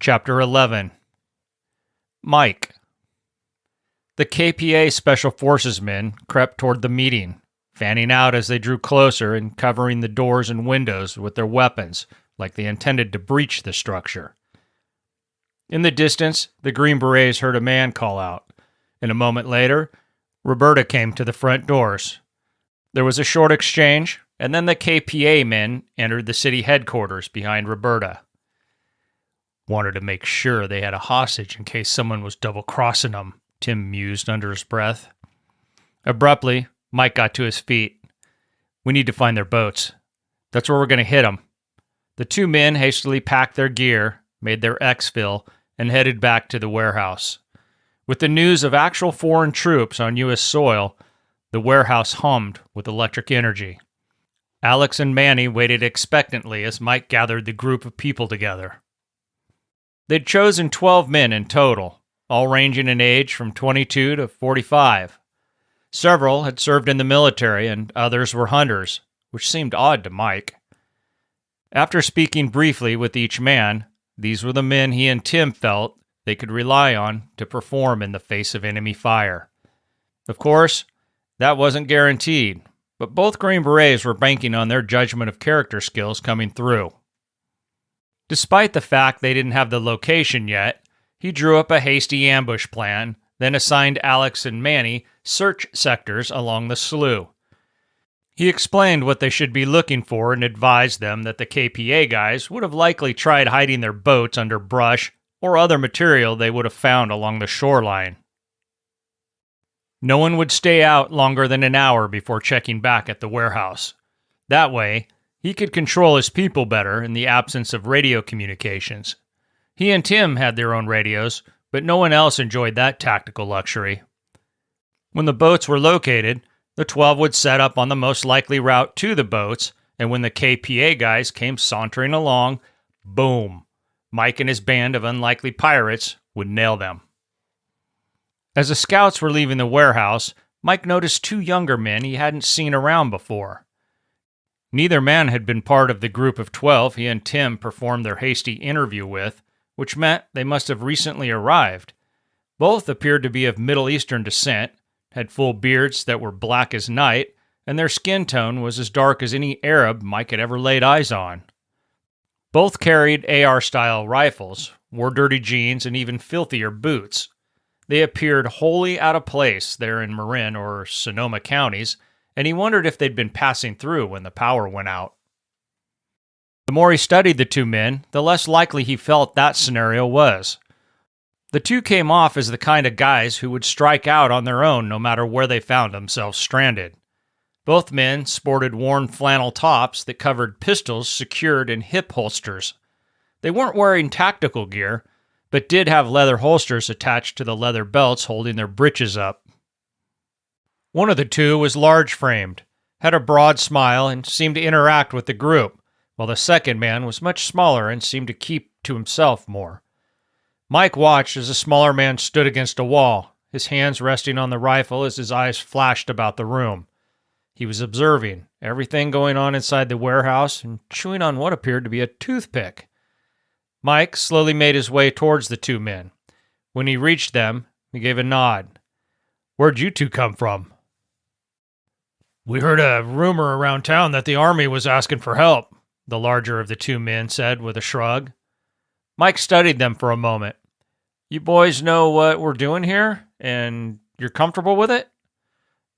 Chapter 11. Mike. The KPA Special Forces men crept toward the meeting, fanning out as they drew closer and covering the doors and windows with their weapons, like they intended to breach the structure. In the distance, the Green Berets heard a man call out, and a moment later, Roberta came to the front doors. There was a short exchange, and then the KPA men entered the city headquarters behind Roberta. Wanted to make sure they had a hostage in case someone was double-crossing them, Tim mused under his breath. Abruptly, Mike got to his feet. We need to find their boats. That's where we're going to hit them. The two men hastily packed their gear, made their exfil, and headed back to the warehouse. With the news of actual foreign troops on U.S. soil, the warehouse hummed with electric energy. Alex and Manny waited expectantly as Mike gathered the group of people together. They'd chosen 12 men in total, all ranging in age from 22 to 45. Several had served in the military and others were hunters, which seemed odd to Mike. After speaking briefly with each man, these were the men he and Tim felt they could rely on to perform in the face of enemy fire. Of course, that wasn't guaranteed, but both Green Berets were banking on their judgment of character skills coming through. Despite the fact they didn't have the location yet, he drew up a hasty ambush plan, then assigned Alex and Manny search sectors along the slough. He explained what they should be looking for and advised them that the KPA guys would have likely tried hiding their boats under brush or other material they would have found along the shoreline. No one would stay out longer than an hour before checking back at the warehouse. That way, he could control his people better in the absence of radio communications. He and Tim had their own radios, but no one else enjoyed that tactical luxury. When the boats were located, the 12 would set up on the most likely route to the boats, and when the KPA guys came sauntering along, boom, Mike and his band of unlikely pirates would nail them. As the scouts were leaving the warehouse, Mike noticed two younger men he hadn't seen around before. Neither man had been part of the group of 12 he and Tim performed their hasty interview with, which meant they must have recently arrived. Both appeared to be of Middle Eastern descent, had full beards that were black as night, and their skin tone was as dark as any Arab Mike had ever laid eyes on. Both carried AR-style rifles, wore dirty jeans, and even filthier boots. They appeared wholly out of place there in Marin or Sonoma counties, and he wondered if they'd been passing through when the power went out. The more he studied the two men, the less likely he felt that scenario was. The two came off as the kind of guys who would strike out on their own no matter where they found themselves stranded. Both men sported worn flannel tops that covered pistols secured in hip holsters. They weren't wearing tactical gear, but did have leather holsters attached to the leather belts holding their breeches up. One of the two was large-framed, had a broad smile, and seemed to interact with the group, while the second man was much smaller and seemed to keep to himself more. Mike watched as the smaller man stood against a wall, his hands resting on the rifle as his eyes flashed about the room. He was observing everything going on inside the warehouse and chewing on what appeared to be a toothpick. Mike slowly made his way towards the two men. When he reached them, he gave a nod. "Where'd you two come from?" "We heard a rumor around town that the army was asking for help," the larger of the two men said with a shrug. Mike studied them for a moment. "You boys know what we're doing here, and you're comfortable with it?"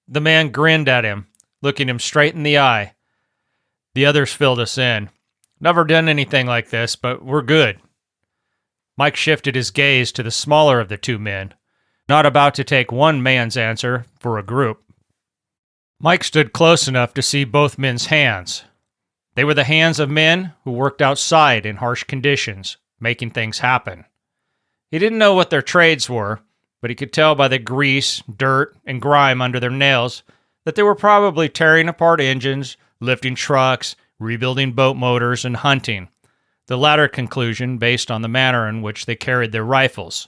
The man grinned at him, looking him straight in the eye. "The others filled us in. Never done anything like this, but we're good." Mike shifted his gaze to the smaller of the two men, not about to take one man's answer for a group. Mike stood close enough to see both men's hands. They were the hands of men who worked outside in harsh conditions, making things happen. He didn't know what their trades were, but he could tell by the grease, dirt, and grime under their nails that they were probably tearing apart engines, lifting trucks, rebuilding boat motors, and hunting, the latter conclusion based on the manner in which they carried their rifles.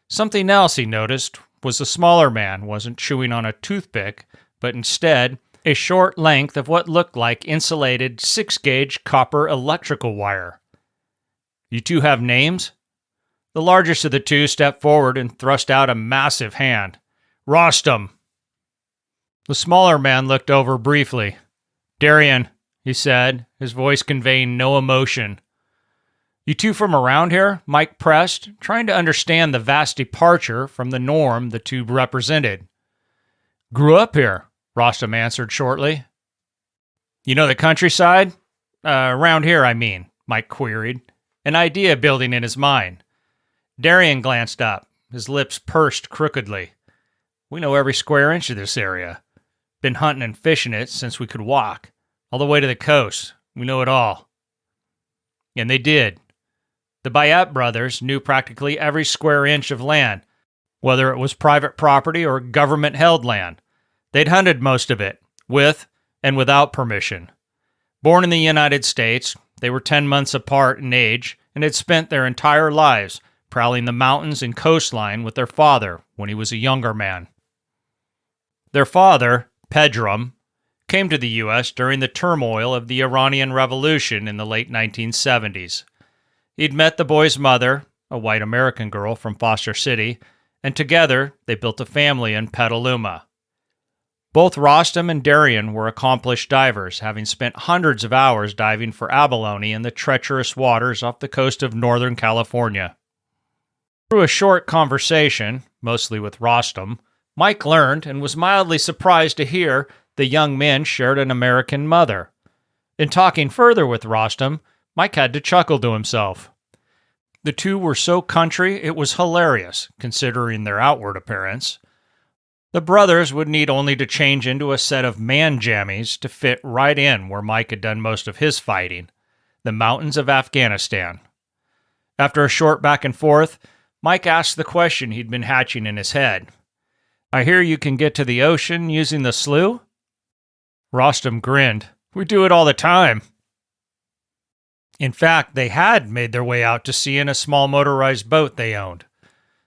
Something else he noticed was the smaller man wasn't chewing on a toothpick, but instead a short length of what looked like insulated 6-gauge copper electrical wire. "You two have names?" The largest of the two stepped forward and thrust out a massive hand. "Rostam!" The smaller man looked over briefly. "Darian," he said, his voice conveying no emotion. "You two from around here?" Mike pressed, trying to understand the vast departure from the norm the two represented. "Grew up here," Rostam answered shortly. "You know the countryside? Around here, I mean," Mike queried, an idea building in his mind. Darian glanced up, his lips pursed crookedly. "We know every square inch of this area. Been hunting and fishing it since we could walk. All the way to the coast. We know it all." And they did. The Bayat brothers knew practically every square inch of land, whether it was private property or government-held land. They'd hunted most of it, with and without permission. Born in the United States, they were 10 months apart in age and had spent their entire lives prowling the mountains and coastline with their father when he was a younger man. Their father, Pedram, came to the U.S. during the turmoil of the Iranian Revolution in the late 1970s. He'd met the boy's mother, a white American girl from Foster City, and together they built a family in Petaluma. Both Rostam and Darian were accomplished divers, having spent hundreds of hours diving for abalone in the treacherous waters off the coast of Northern California. Through a short conversation, mostly with Rostam, Mike learned and was mildly surprised to hear the young men shared an American mother. In talking further with Rostam, Mike had to chuckle to himself. The two were so country it was hilarious, considering their outward appearance. The brothers would need only to change into a set of man jammies to fit right in where Mike had done most of his fighting, the mountains of Afghanistan. After a short back and forth, Mike asked the question he'd been hatching in his head. "I hear you can get to the ocean using the slough?" Rostam grinned. "We do it all the time." In fact, they had made their way out to sea in a small motorized boat they owned.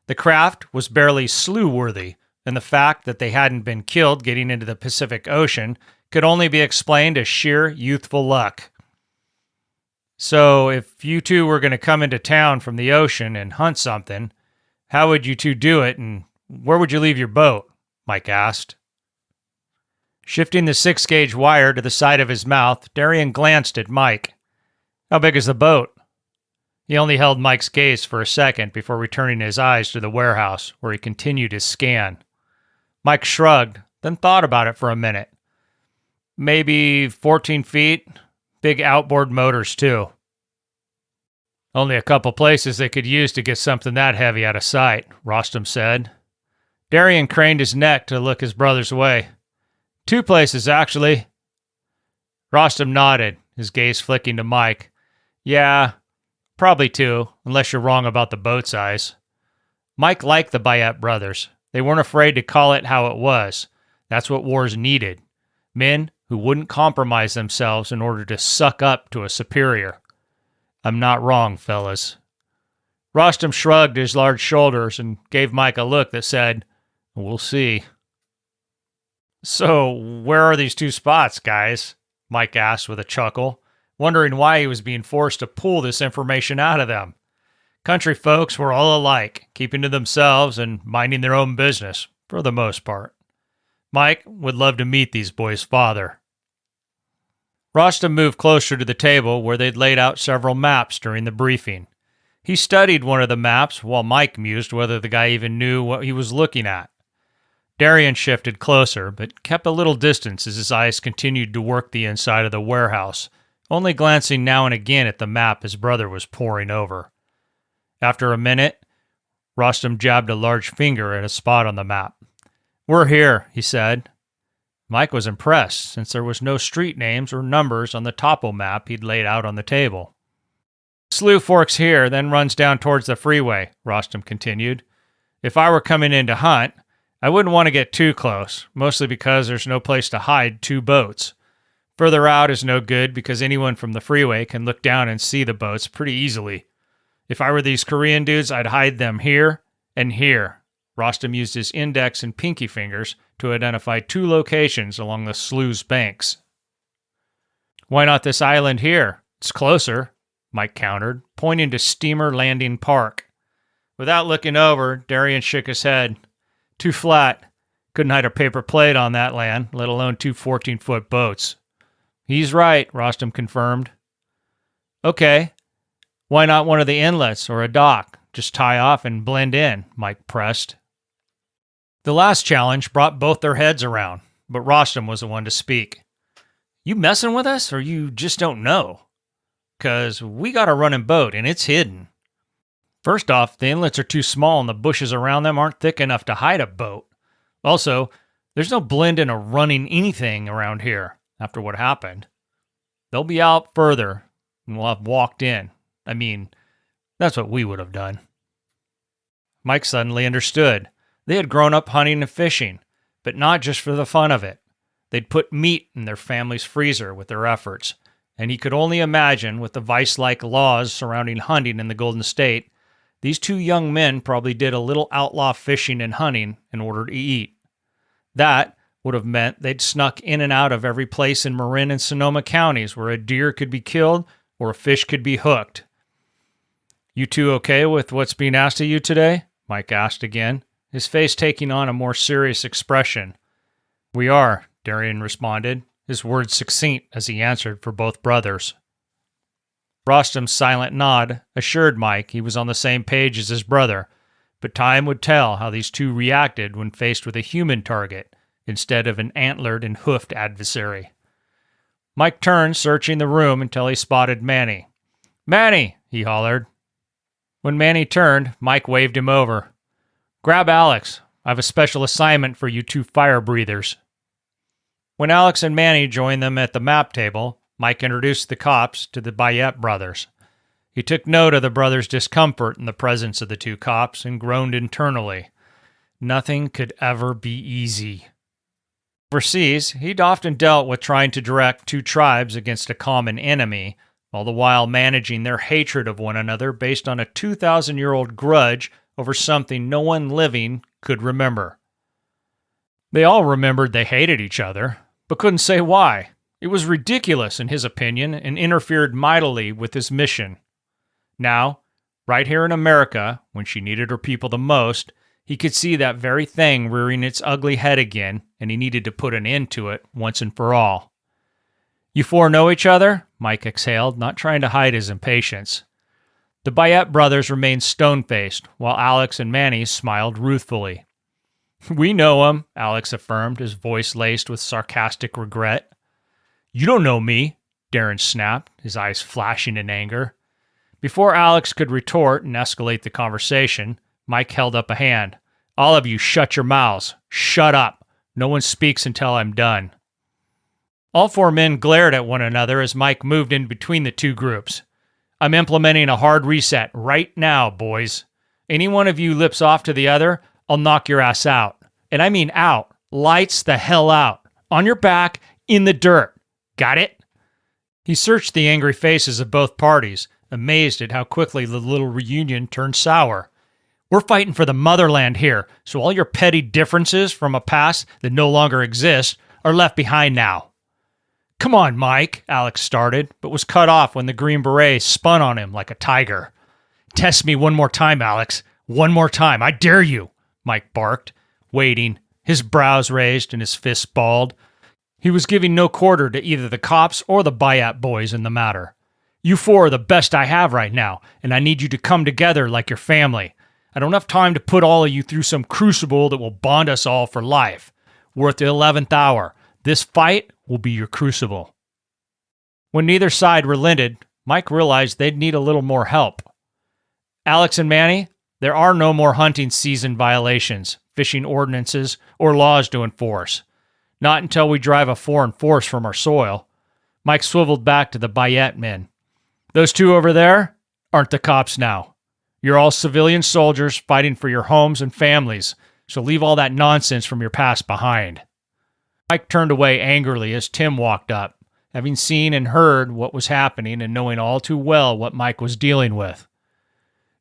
The craft was barely slough-worthy, and the fact that they hadn't been killed getting into the Pacific Ocean could only be explained as sheer youthful luck. "So, if you two were going to come into town from the ocean and hunt something, how would you two do it, and where would you leave your boat?" Mike asked. Shifting the 6-gauge wire to the side of his mouth, Darian glanced at Mike. "How big is the boat?" He only held Mike's gaze for a second before returning his eyes to the warehouse, where he continued his scan. Mike shrugged, then thought about it for a minute. "Maybe 14 feet. Big outboard motors, too." "Only a couple places they could use to get something that heavy out of sight," Rostam said. Darian craned his neck to look his brother's way. "Two places, actually." Rostam nodded, his gaze flicking to Mike. "Yeah, probably two, unless you're wrong about the boat size." Mike liked the Bayat brothers. They weren't afraid to call it how it was. That's what wars needed. Men who wouldn't compromise themselves in order to suck up to a superior. "I'm not wrong, fellas." Rostam shrugged his large shoulders and gave Mike a look that said, "We'll see." "So, where are these two spots, guys?" Mike asked with a chuckle, wondering why he was being forced to pull this information out of them. Country folks were all alike, keeping to themselves and minding their own business, for the most part. Mike would love to meet these boys' father. Rostam moved closer to the table where they'd laid out several maps during the briefing. He studied one of the maps while Mike mused whether the guy even knew what he was looking at. Darian shifted closer, but kept a little distance as his eyes continued to work the inside of the warehouse, only glancing now and again at the map his brother was poring over. After a minute, Rostam jabbed a large finger at a spot on the map. "We're here," he said. Mike was impressed, since there was no street names or numbers on the topo map he'd laid out on the table. "Slough forks here, then runs down towards the freeway," Rostam continued. "If I were coming in to hunt, I wouldn't want to get too close, mostly because there's no place to hide two boats. Further out is no good because anyone from the freeway can look down and see the boats pretty easily. If I were these Korean dudes, I'd hide them here and here." Rostam used his index and pinky fingers to identify two locations along the slough's banks. "Why not this island here? It's closer," Mike countered, pointing to Steamer Landing Park. Without looking over, Darian shook his head. Too flat. Couldn't hide a paper plate on that land, let alone two 14-foot boats. He's right, Rostam confirmed. Okay. Why not one of the inlets or a dock? Just tie off and blend in, Mike pressed. The last challenge brought both their heads around, but Rostam was the one to speak. You messing with us, or you just don't know? 'Cause we got a running boat, and it's hidden. First off, the inlets are too small and the bushes around them aren't thick enough to hide a boat. Also, there's no blending or running anything around here after what happened. They'll be out further, and we'll have walked in. I mean, that's what we would have done. Mike suddenly understood. They had grown up hunting and fishing, but not just for the fun of it. They'd put meat in their family's freezer with their efforts, and he could only imagine, with the vice-like laws surrounding hunting in the Golden State, these two young men probably did a little outlaw fishing and hunting in order to eat. That would have meant they'd snuck in and out of every place in Marin and Sonoma counties where a deer could be killed or a fish could be hooked. You two okay with what's being asked of you today? Mike asked again, his face taking on a more serious expression. We are, Darian responded, his words succinct as he answered for both brothers. Rostam's silent nod assured Mike he was on the same page as his brother, but time would tell how these two reacted when faced with a human target instead of an antlered and hoofed adversary. Mike turned, searching the room until he spotted Manny. "Manny!" he hollered. When Manny turned, Mike waved him over. "Grab Alex. I have a special assignment for you two fire breathers." When Alex and Manny joined them at the map table, Mike introduced the cops to the Bayet brothers. He took note of the brothers' discomfort in the presence of the two cops and groaned internally. Nothing could ever be easy. Overseas, he'd often dealt with trying to direct two tribes against a common enemy, all the while managing their hatred of one another based on a 2,000-year-old grudge over something no one living could remember. They all remembered they hated each other, but couldn't say why. It was ridiculous in his opinion and interfered mightily with his mission. Now, right here in America, when she needed her people the most, he could see that very thing rearing its ugly head again, and he needed to put an end to it once and for all. You four know each other? Mike exhaled, not trying to hide his impatience. The Bayet brothers remained stone-faced, while Alex and Manny smiled ruthfully. We know him, Alex affirmed, his voice laced with sarcastic regret. You don't know me, Darren snapped, his eyes flashing in anger. Before Alex could retort and escalate the conversation, Mike held up a hand. All of you shut your mouths. Shut up. No one speaks until I'm done. All four men glared at one another as Mike moved in between the two groups. I'm implementing a hard reset right now, boys. Any one of you lips off to the other, I'll knock your ass out. And I mean out. Lights the hell out. On your back, in the dirt. Got it? He searched the angry faces of both parties, amazed at how quickly the little reunion turned sour. We're fighting for the motherland here, so all your petty differences from a past that no longer exists are left behind now. Come on, Mike, Alex started, but was cut off when the Green Beret spun on him like a tiger. Test me one more time, Alex. One more time. I dare you, Mike barked, waiting, his brows raised and his fists balled. He was giving no quarter to either the cops or the Bayat boys in the matter. You four are the best I have right now, and I need you to come together like your family. I don't have time to put all of you through some crucible that will bond us all for life. We're at the 11th hour. This fight will be your crucible. When neither side relented, Mike realized they'd need a little more help. Alex and Manny, there are no more hunting season violations, fishing ordinances, or laws to enforce. Not until we drive a foreign force from our soil. Mike swiveled back to the Bayet men. Those two over there aren't the cops now. You're all civilian soldiers fighting for your homes and families, so leave all that nonsense from your past behind. Mike turned away angrily as Tim walked up, having seen and heard what was happening and knowing all too well what Mike was dealing with.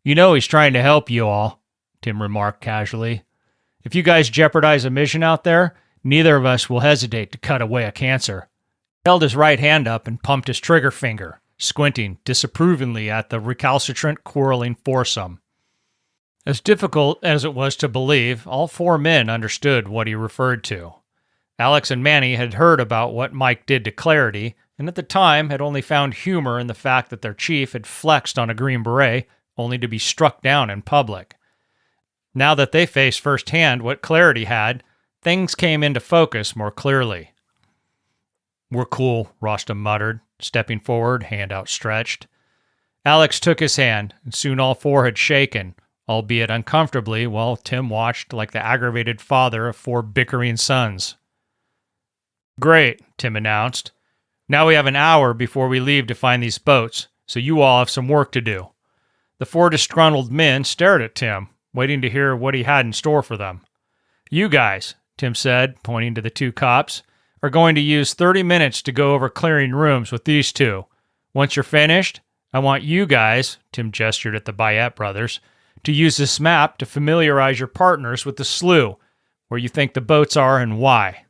You know he's trying to help you all, Tim remarked casually. If you guys jeopardize a mission out there, neither of us will hesitate to cut away a cancer. He held his right hand up and pumped his trigger finger, squinting disapprovingly at the recalcitrant, quarreling foursome. As difficult as it was to believe, all four men understood what he referred to. Alex and Manny had heard about what Mike did to Clarity, and at the time had only found humor in the fact that their chief had flexed on a Green Beret only to be struck down in public. Now that they faced firsthand what Clarity had, things came into focus more clearly. "We're cool," Rostam muttered, stepping forward, hand outstretched. Alex took his hand, and soon all four had shaken, albeit uncomfortably, while Tim watched like the aggravated father of four bickering sons. "Great," Tim announced. "Now we have an hour before we leave to find these boats, so you all have some work to do." The four disgruntled men stared at Tim, waiting to hear what he had in store for them. "You guys," Tim said, pointing to the two cops, "are going to use 30 minutes to go over clearing rooms with these two. Once you're finished, I want you guys," Tim gestured at the Bayet brothers, "to use this map to familiarize your partners with the slough, where you think the boats are and why."